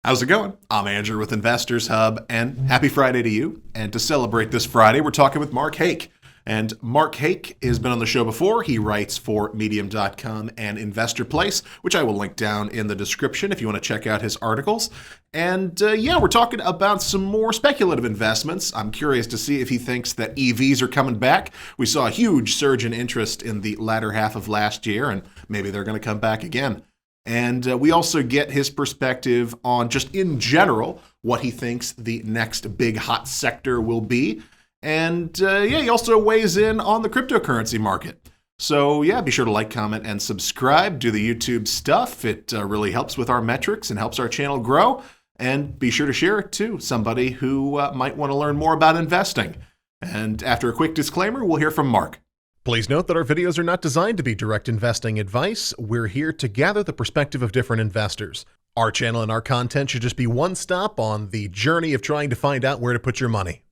How's it going? I'm Andrew with Investors Hub, and happy Friday to you. And to celebrate this Friday, we're talking with Mark Hake. And Mark Hake has been on the show before. He writes for Medium.com and InvestorPlace, which I will link down in the description if you want to check out his articles. And we're talking about some more speculative investments. I'm curious to see if he thinks that EVs are coming back. We saw a huge surge in interest in the latter half of last year, and maybe they're going to come back again. And we also get his perspective on just in general what he thinks the next big hot sector will be. And he also weighs in on the cryptocurrency market. So be sure to like, comment, and subscribe. Do the YouTube stuff. It really helps with our metrics and helps our channel grow. And be sure to share it to somebody who might want to learn more about investing. And after a quick disclaimer, we'll hear from Mark. Please note that our videos are not designed to be direct investing advice. We're here to gather the perspective of different investors. Our channel and our content should just be one stop on the journey of trying to find out where to put your money.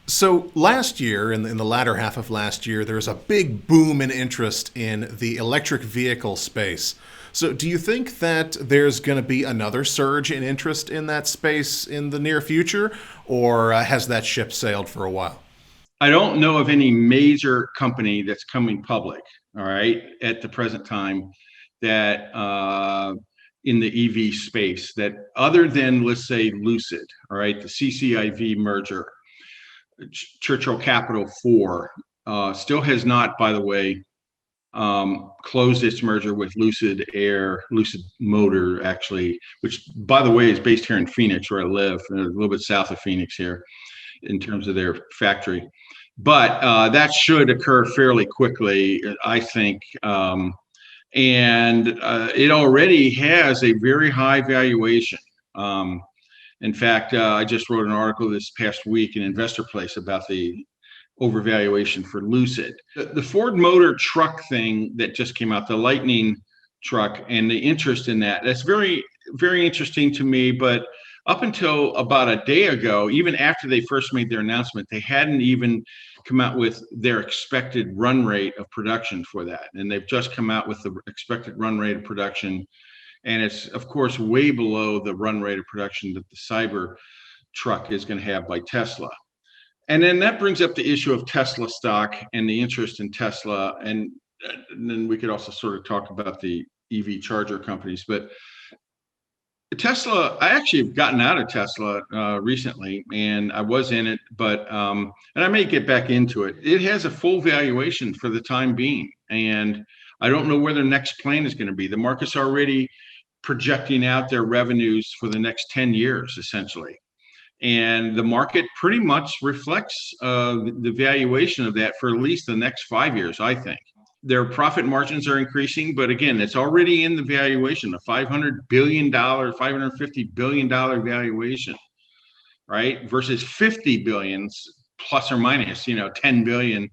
So last year, in the latter half of last year, there was a big boom in interest in the electric vehicle space. So do you think that there's going to be another surge in interest in that space in the near future, or has that ship sailed for a while? I don't know of any major company that's coming public, all right, at the present time that in the EV space that other than, let's say, Lucid, all right, the CCIV merger, Churchill Capital 4, still has not, by the way, closed its merger with Lucid Motor, actually, which, by the way, is based here in Phoenix, where I live, a little bit south of Phoenix here in terms of their factory. But that should occur fairly quickly, I think. And it already has a very high valuation. In fact, I just wrote an article this past week in InvestorPlace about the overvaluation for Lucid. The Ford Motor truck thing that just came out, the Lightning truck, and the interest in that's very, very interesting to me. But up until about a day ago, even after they first made their announcement, they hadn't even come out with their expected run rate of production for that. And they've just come out with the expected run rate of production. And it's, of course, way below the run rate of production that the Cyber truck is going to have by Tesla. And then that brings up the issue of Tesla stock and the interest in Tesla. And then we could also sort of talk about the EV charger companies. But Tesla, I actually have gotten out of Tesla recently, and I was in it, but and I may get back into it. It has a full valuation for the time being, and I don't know where their next plan is going to be. The market's already projecting out their revenues for the next 10 years, essentially. And the market pretty much reflects the valuation of that for at least the next 5 years, I think. Their profit margins are increasing, but again, it's already in the valuation, a $500 billion, $550 billion valuation, right? Versus 50 billions plus or minus, 10 billion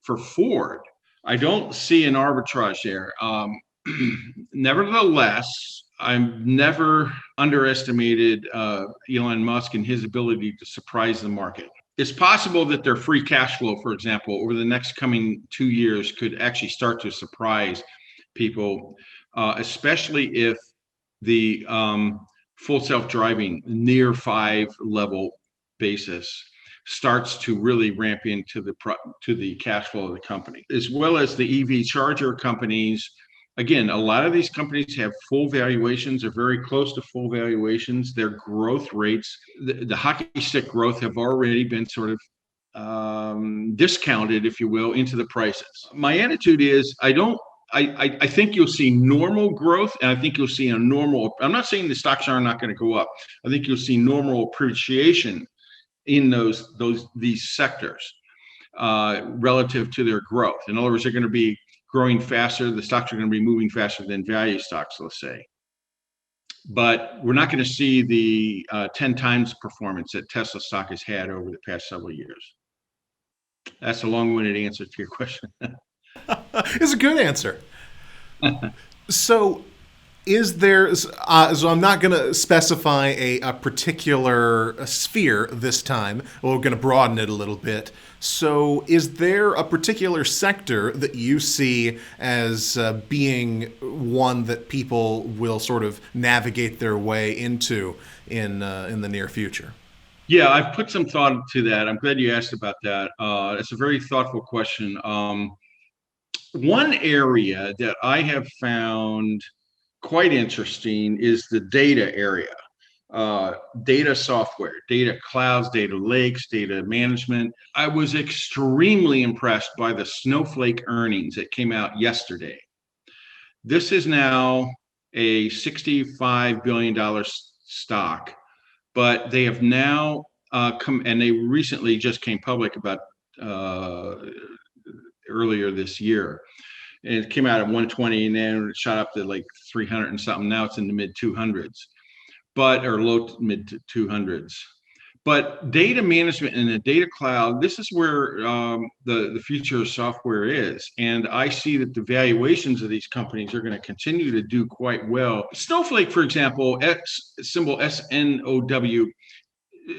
for Ford. I don't see an arbitrage there. Nevertheless, I've never underestimated Elon Musk and his ability to surprise the market. It's possible that their free cash flow, for example, over the next coming 2 years could actually start to surprise people, especially if the full self-driving near 5 level basis starts to really ramp into the cash flow of the company, as well as the EV charger companies. Again, a lot of these companies have full valuations, are very close to full valuations. Their growth rates, the hockey stick growth, have already been sort of discounted, if you will, into the prices. My attitude is I think you'll see normal growth, and I think you'll see I'm not saying the stocks are not going to go up. I think you'll see normal appreciation in these sectors relative to their growth. In other words, they're going to be growing faster. The stocks are going to be moving faster than value stocks, let's say. But we're not going to see the 10 times performance that Tesla stock has had over the past several years. That's a long-winded answer to your question. It's a good answer. So Is there, so I'm not going to specify a particular sphere this time. We're going to broaden it a little bit. So, is there a particular sector that you see as being one that people will sort of navigate their way into in the near future? Yeah, I've put some thought to that. I'm glad you asked about that. It's a very thoughtful question. One area that I have found quite interesting is the data area. Data software, data clouds, data lakes, data management. I was extremely impressed by the Snowflake earnings that came out yesterday. This is now a $65 billion stock, but they have now come, and they recently just came public about earlier this year. And it came out at 120 and then it shot up to like 300 and something. Now it's in the mid 200s, or low to mid 200s. But data management and the data cloud, this is where the future of software is. And I see that the valuations of these companies are going to continue to do quite well. Snowflake, for example, symbol SNOW,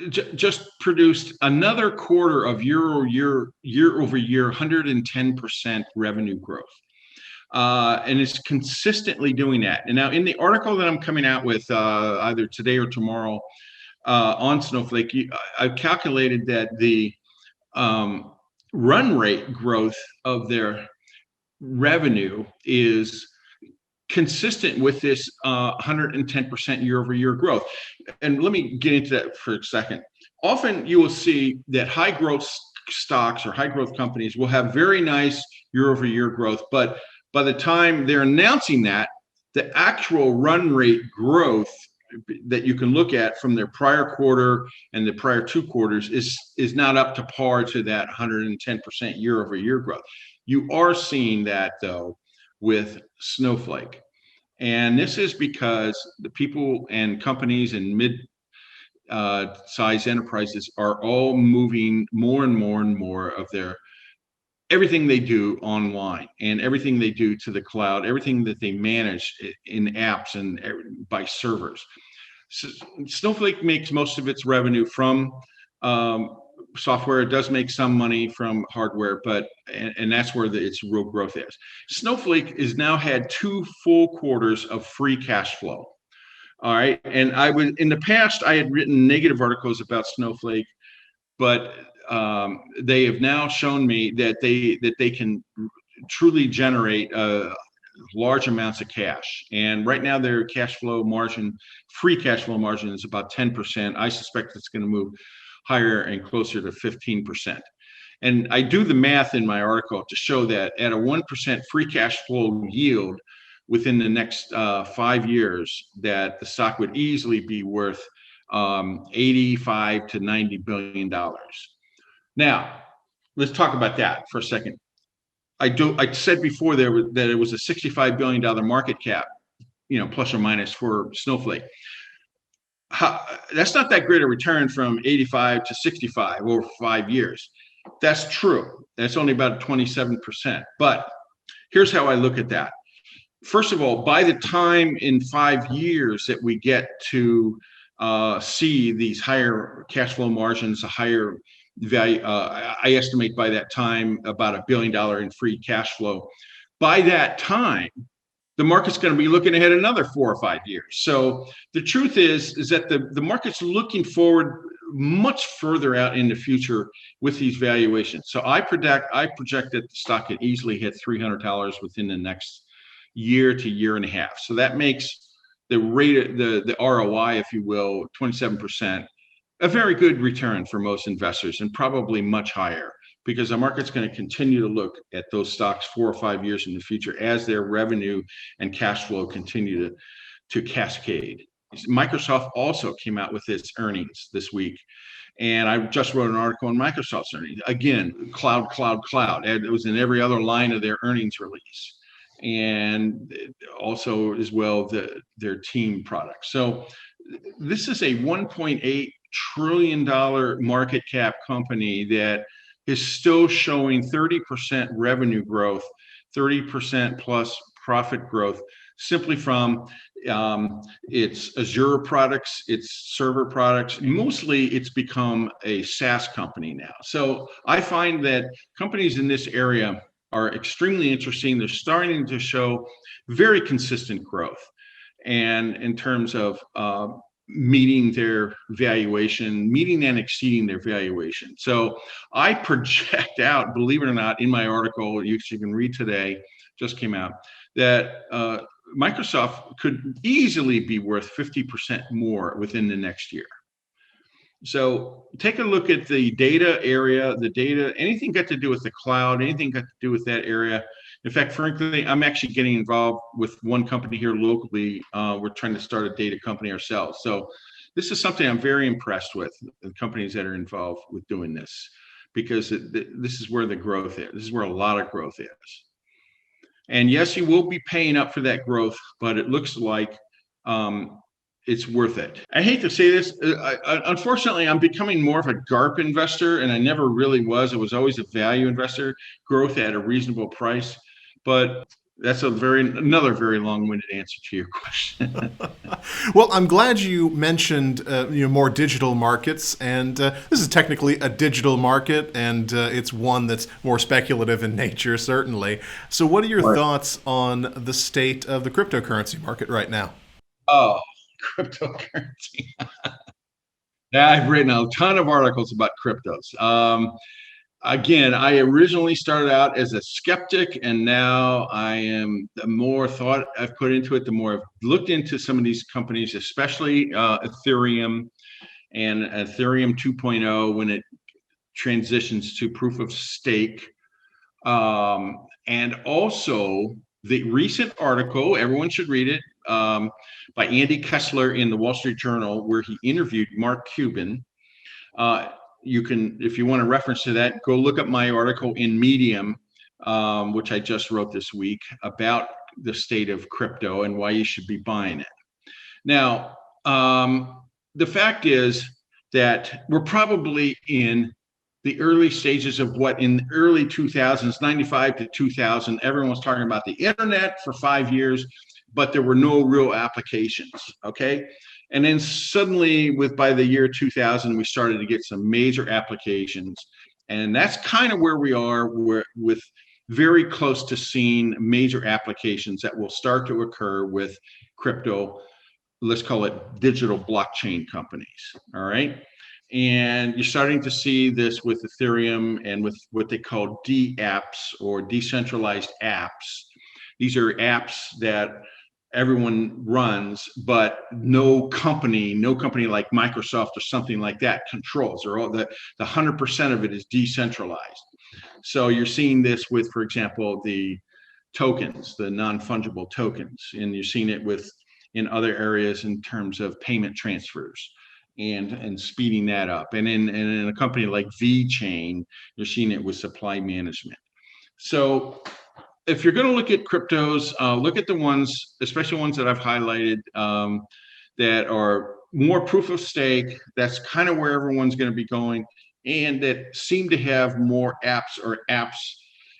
just produced another quarter of year-over-year 110% revenue growth. And it's consistently doing that. And now in the article that I'm coming out with either today or tomorrow on Snowflake, I've calculated that the run rate growth of their revenue is consistent with this 110% year-over-year growth. And let me get into that for a second. Often you will see that high growth stocks or high growth companies will have very nice year-over-year growth, but by the time they're announcing that, the actual run rate growth that you can look at from their prior quarter and the prior 2 quarters is not up to par to that 110% year-over-year growth. You are seeing that though with Snowflake. And this is because the people and companies and mid-size enterprises are all moving more and more and more of their everything they do online and everything they do to the cloud, everything that they manage in apps and by servers. So Snowflake makes most of its revenue from software. It does make some money from hardware, but and that's where its real growth is. Snowflake has now had 2 full quarters of free cash flow. All right, and in the past I had written negative articles about Snowflake, but they have now shown me that they can truly generate large amounts of cash. And right now their cash flow margin, free cash flow margin, is about 10%. I suspect it's going to move higher and closer to 15%. And I do the math in my article to show that at a 1% free cash flow yield within the next 5 years, that the stock would easily be worth 85 to 90 billion dollars. Now, let's talk about that for a second. I said before that it was a $65 billion market cap, plus or minus, for Snowflake. That's not that great a return from 85 to 65 over 5 years. That's true. That's only about 27%. But here's how I look at that. First of all, by the time in 5 years that we get to see these higher cash flow margins, a higher value, I estimate by that time about $1 billion in free cash flow. By that time, the market's going to be looking ahead another 4 or 5 years. So the truth is that the market's looking forward much further out in the future with these valuations. So I project that the stock could easily hit $300 within the next year to year and a half. So that makes the rate, the ROI, if you will, 27%, a very good return for most investors, and probably much higher, because the market's going to continue to look at those stocks 4 or 5 years in the future as their revenue and cash flow continue to cascade. Microsoft also came out with its earnings this week, and I just wrote an article on Microsoft's earnings. Again, cloud. It was in every other line of their earnings release, and also as well their team products. So this is a $1.8 trillion market cap company that is still showing 30% revenue growth, 30% plus profit growth, simply from its Azure products, its server products. Mostly it's become a SaaS company now. So I find that companies in this area are extremely interesting. They're starting to show very consistent growth. And in terms of meeting their valuation, meeting and exceeding their valuation. So I project out, believe it or not, in my article, you can read today, just came out, that Microsoft could easily be worth 50% more within the next year. So take a look at the data area, anything got to do with the cloud, anything got to do with that area. In fact, frankly, I'm actually getting involved with one company here locally. We're trying to start a data company ourselves. So this is something I'm very impressed with, the companies that are involved with doing this, because this is where the growth is. This is where a lot of growth is. And yes, you will be paying up for that growth, but it looks like it's worth it. I hate to say this. Unfortunately, I'm becoming more of a GARP investor, and I never really was. I was always a value investor, growth at a reasonable price. But that's another very long-winded answer to your question. Well, I'm glad you mentioned more digital markets, and this is technically a digital market, and it's one that's more speculative in nature, certainly. So what are your thoughts on the state of the cryptocurrency market right now? Oh, cryptocurrency. Yeah, I've written a ton of articles about cryptos. Again, I originally started out as a skeptic, and now the more thought I've put into it, the more I've looked into some of these companies, especially Ethereum and Ethereum 2.0 when it transitions to proof of stake. And also the recent article, everyone should read it, by Andy Kessler in the Wall Street Journal, where he interviewed Mark Cuban. You can, if you want a reference to that, go look up my article in Medium, which I just wrote this week about the state of crypto and why you should be buying it. Now, the fact is that we're probably in the early stages of what in the early 2000s, 95 to 2000, everyone was talking about the internet for 5 years, but there were no real applications, okay? And then suddenly, by the year 2000, we started to get some major applications. And that's kind of where we are, with very close to seeing major applications that will start to occur with crypto, let's call it digital blockchain companies, all right? And you're starting to see this with Ethereum and with what they call DApps, or decentralized apps. These are apps that everyone runs, but no company like Microsoft or something like that controls, or all the 100% of it is decentralized. So you're seeing this with, for example, the tokens, the non-fungible tokens, and you're seeing it in other areas in terms of payment transfers and speeding that up. And in a company like VeChain, you're seeing it with supply management. So if you're going to look at cryptos, look at the ones, especially ones that I've highlighted, that are more proof of stake. That's kind of where everyone's going to be going, and that seem to have more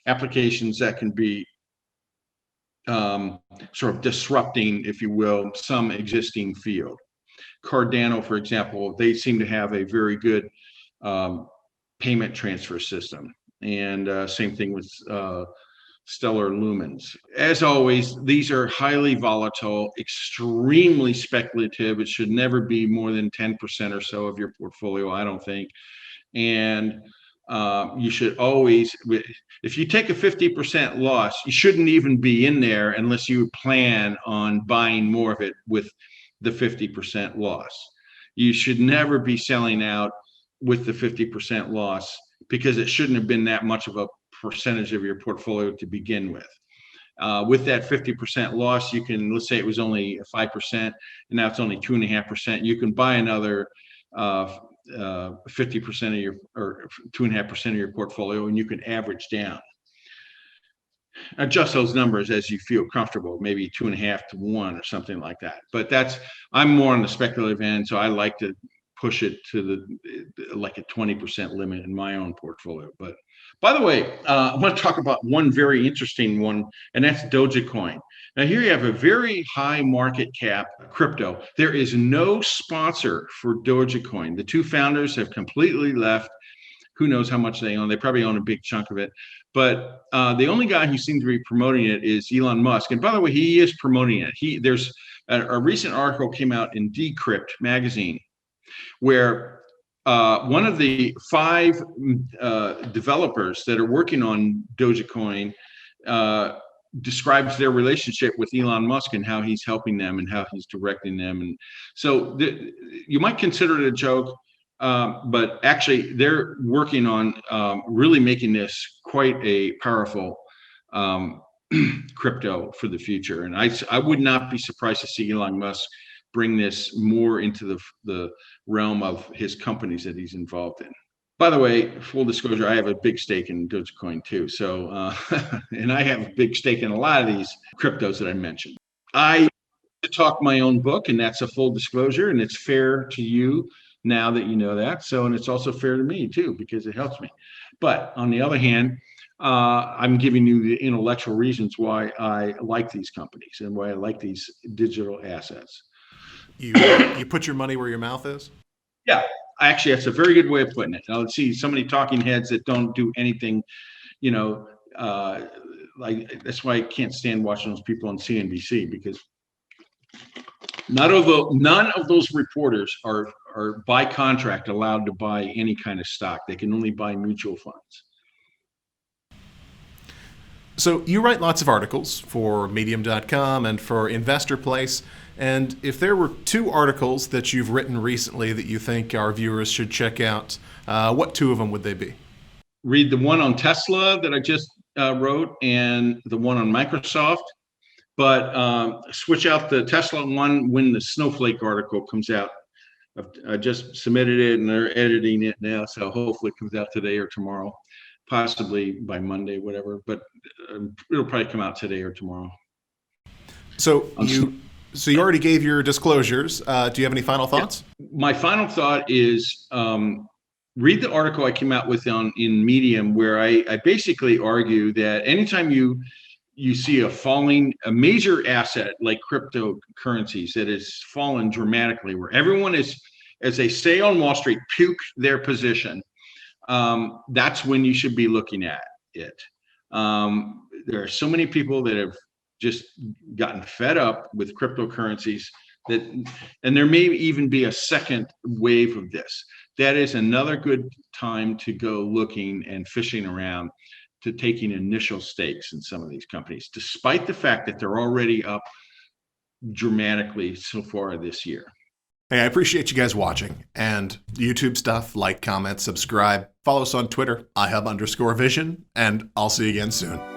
applications that can be sort of disrupting, if you will, some existing field. Cardano, for example, they seem to have a very good payment transfer system, and same thing with Stellar Lumens. As always, these are highly volatile, extremely speculative. It should never be more than 10% or so of your portfolio, I don't think. And you should always, if you take a 50% loss, you shouldn't even be in there unless you plan on buying more of it with the 50% loss. You should never be selling out with the 50% loss, because it shouldn't have been that much of a percentage of your portfolio to begin with. With that 50% loss, you can, let's say it was only 5%, and now it's only 2.5%. You can buy another 50% of your, or 2.5% of your portfolio, and you can average down. Adjust those numbers as you feel comfortable, maybe 2.5 to 1 or something like that. But I'm more on the speculative end, so I like to push it to like a 20% limit in my own portfolio. But by the way, I want to talk about one very interesting one, and that's Dogecoin. Now here you have a very high market cap crypto. There is no sponsor for Dogecoin. The two founders have completely left. Who knows how much they own? They probably own a big chunk of it. But the only guy who seems to be promoting it is Elon Musk. And by the way, he is promoting it. There's a recent article came out in Decrypt magazine where one of the 5 developers that are working on Dogecoin describes their relationship with Elon Musk and how he's helping them and how he's directing them. And so you might consider it a joke, but actually they're working on really making this quite a powerful crypto for the future. And I would not be surprised to see Elon Musk bring this more into the realm of his companies that he's involved in. By the way, full disclosure, I have a big stake in Dogecoin too. So, and I have a big stake in a lot of these cryptos that I mentioned. I talk my own book, and that's a full disclosure, and it's fair to you now that you know that. So, and it's also fair to me too, because it helps me. But on the other hand, I'm giving you the intellectual reasons why I like these companies and why I like these digital assets. You put your money where your mouth is? Yeah, actually, that's a very good way of putting it. Now, let's see, so many talking heads that don't do anything, like that's why I can't stand watching those people on CNBC, because none of those reporters are by contract allowed to buy any kind of stock. They can only buy mutual funds. So you write lots of articles for Medium.com and for InvestorPlace. And if there were 2 articles that you've written recently that you think our viewers should check out, what 2 of them would they be? Read the one on Tesla that I just wrote and the one on Microsoft. But switch out the Tesla one when the Snowflake article comes out. I just submitted it and they're editing it now. So hopefully it comes out today or tomorrow, possibly by Monday, whatever. But it'll probably come out today or tomorrow. So you already gave your disclosures. Do you have any final thoughts? Yeah. My final thought is read the article I came out with in Medium, where I basically argue that anytime you see a major asset like cryptocurrencies that has fallen dramatically, where everyone is, as they say on Wall Street, puke their position, that's when you should be looking at it. There are so many people that have just gotten fed up with cryptocurrencies and there may even be a second wave of this. That is another good time to go looking and fishing around, to taking initial stakes in some of these companies, despite the fact that they're already up dramatically so far this year. Hey, I appreciate you guys watching. And YouTube stuff, like, comment, subscribe, follow us on Twitter, iHub_vision, and I'll see you again soon.